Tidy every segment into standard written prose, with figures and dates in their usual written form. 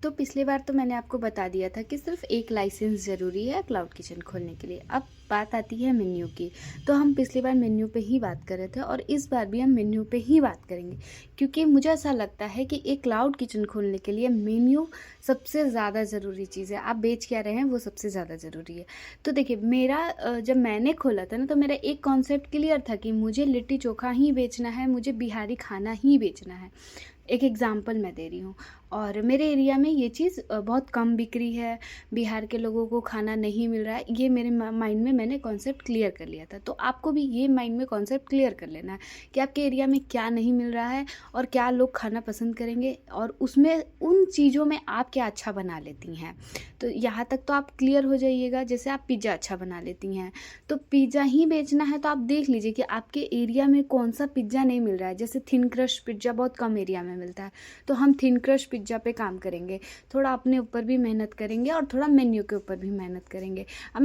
तो पिछली बार तो मैंने आपको बता दिया था कि सिर्फ एक लाइसेंस ज़रूरी है क्लाउड किचन खोलने के लिए। अब बात आती है मेन्यू की। तो हम पिछली बार मेन्यू पे ही बात कर रहे थे और इस बार भी हम मेन्यू पे ही बात करेंगे, क्योंकि मुझे ऐसा लगता है कि एक क्लाउड किचन खोलने के लिए मेन्यू सबसे ज़्यादा ज़रूरी चीज़ है। आप बेच क्या रहे हैं वो सबसे ज़्यादा ज़रूरी है। तो देखिए मेरा जब मैंने खोला था ना, तो मेरा एक कॉन्सेप्ट क्लियर था कि मुझे लिट्टी चोखा ही बेचना है, मुझे बिहारी खाना ही बेचना है। एक एग्ज़ाम्पल मैं दे रही हूँ। और मेरे एरिया में ये चीज़ बहुत कम बिक रही है, बिहार के लोगों को खाना नहीं मिल रहा है, ये मेरे माइंड में मैंने कॉन्सेप्ट क्लियर कर लिया था। तो आपको भी ये माइंड में कॉन्सेप्ट क्लियर कर लेना है कि आपके एरिया में क्या नहीं मिल रहा है और क्या लोग खाना पसंद करेंगे, और उसमें उन चीज़ों में आप क्या अच्छा बना लेती हैं। तो यहाँ तक तो आप क्लियर हो जाइएगा। जैसे आप पिज़्ज़ा अच्छा बना लेती हैं, तो पिज़्ज़ा ही बेचना है तो आप देख लीजिए कि आपके एरिया में कौन सा पिज़्ज़ा नहीं मिल रहा है। जैसे थिन क्रस्ट पिज़्ज़ा बहुत कम एरिया में मिलता है, तो हम थिन क्रस्ट पिज़्ज़ा पे काम करेंगे, थोड़ा अपने ऊपर भी मेहनत करेंगे और थोड़ा मेन्यू के ऊपर भी मेहनत करेंगे। अब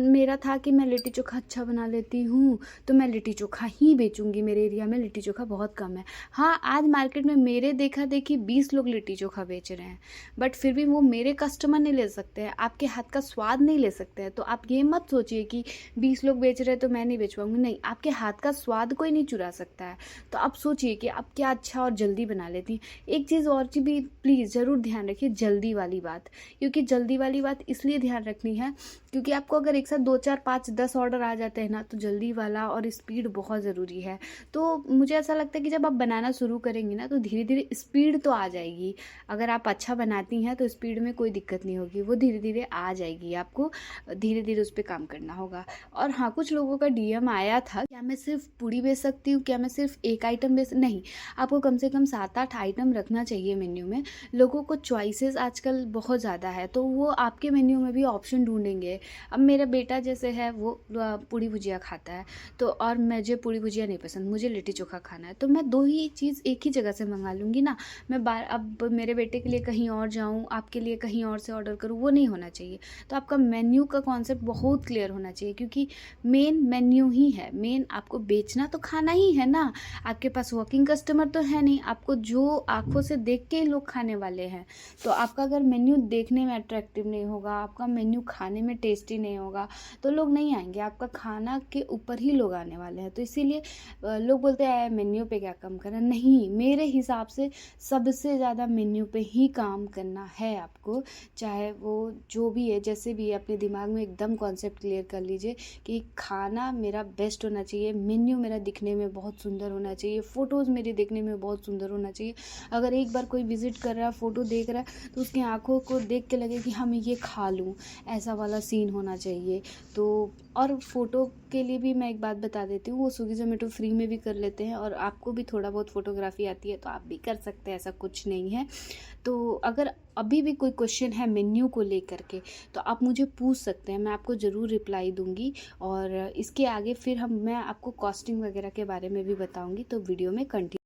मेरा था कि मैं लिट्टी चोखा अच्छा बना लेती हूँ, तो मैं लिट्टी चोखा ही बेचूंगी। मेरे एरिया में लिट्टी चोखा बहुत कम है। हाँ, आज मार्केट में मेरे देखा देखी 20 लोग लिट्टी चोखा बेच रहे हैं, बट फिर भी वो मेरे कस्टमर नहीं ले सकते हैं, आपके हाथ का स्वाद नहीं ले सकते हैं। तो आप ये मत सोचिए कि 20 लोग बेच रहे हैं तो मैं नहीं बेच पाऊंगी। नहीं, आपके हाथ का स्वाद कोई नहीं चुरा सकता है। तो आप सोचिए कि आप क्या अच्छा और जल्दी बना लेती हैं। एक चीज़ और चीज़ भी प्लीज़ ज़रूर ध्यान रखिए, जल्दी वाली बात। क्योंकि जल्दी वाली बात इसलिए ध्यान रखनी है क्योंकि आपको अगर एक साथ 2 4 5 10 ऑर्डर आ जाते हैं ना, तो जल्दी वाला और स्पीड बहुत ज़रूरी है। तो मुझे ऐसा लगता है कि जब आप बनाना शुरू करेंगी ना, तो धीरे धीरे स्पीड तो आ जाएगी। अगर आप अच्छा बनाती हैं तो स्पीड में कोई दिक्कत नहीं होगी, वो धीरे धीरे आ जाएगी। आपको धीरे धीरे उस पर काम करना होगा। और हाँ, कुछ लोगों का डीएम आया था, क्या मैं सिर्फ पूड़ी बेच सकती हूँ, क्या मैं सिर्फ एक आइटम बेच, नहीं, आपको कम से कम 7 8 आइटम रखना चाहिए मेन्यू में। लोगों को चॉइसेस आजकल बहुत ज़्यादा है, तो वो आपके मेन्यू में भी ऑप्शन ढूंढेंगे। अब मेरा बेटा जैसे है वो पूड़ी भुजिया खाता है, तो और मुझे पूड़ी भुजिया नहीं पसंद, मुझे लिट्टी चोखा खाना है, तो मैं दो ही चीज़ एक ही जगह से मंगा लूँगी ना। मैं अब मेरे बेटे के लिए कहीं और जाऊँ, आपके लिए कहीं और से ऑर्डर करूँ, वो नहीं होना चाहिए। तो आपका मेन्यू का कॉन्सेप्ट बहुत क्लियर होना चाहिए, क्योंकि मेन मेन्यू ही है। मेन आपको बेचना तो खाना ही है ना। आपके पास वॉकिंग कस्टमर तो है नहीं, आपको जो आंखों से देख के ही लोग खाने वाले हैं। तो आपका अगर मेन्यू देखने में अट्रैक्टिव नहीं होगा, आपका मेन्यू खाने में टेस्टी नहीं होगा, तो लोग नहीं आएंगे। आपका खाना के ऊपर ही लोग आने वाले हैं। तो इसीलिए लोग बोलते हैं मेन्यू पे क्या कम करना, नहीं, मेरे हिसाब से सबसे ज़्यादा मेन्यू पे ही काम करना है आपको। चाहे वो जो भी है, जैसे भी है, अपने दिमाग में एकदम कॉन्सेप्ट क्लियर कर लीजिए कि खाना मेरा बेस्ट होना चाहिए, मेन्यू मेरा दिखने में बहुत सुंदर होना चाहिए, फ़ोटोज़ मेरे देखने में बहुत सुंदर होना चाहिए। अगर एक बार कोई विज़िट कर रहा है, फ़ोटो देख रहा है, तो उसकी आंखों को देख के लगे कि हाँ मैं ये खा लूँ, ऐसा वाला सीन होना चाहिए। तो और फ़ोटो के लिए भी मैं एक बात बता देती हूँ, वो स्विगी ज़ोमैटो फ्री में भी कर लेते हैं, और आपको भी थोड़ा बहुत फ़ोटोग्राफी आती है तो आप भी कर सकते हैं, ऐसा कुछ नहीं है। तो अगर अभी भी कोई क्वेश्चन है मेन्यू को लेकर के, तो आप मुझे पूछ सकते हैं, मैं आपको ज़रूर रिप्लाई दूंगी। और इसके आगे फिर मैं आपको कॉस्टिंग वगैरह के बारे में भी बताऊंगी, तो वीडियो में कंटिन्यू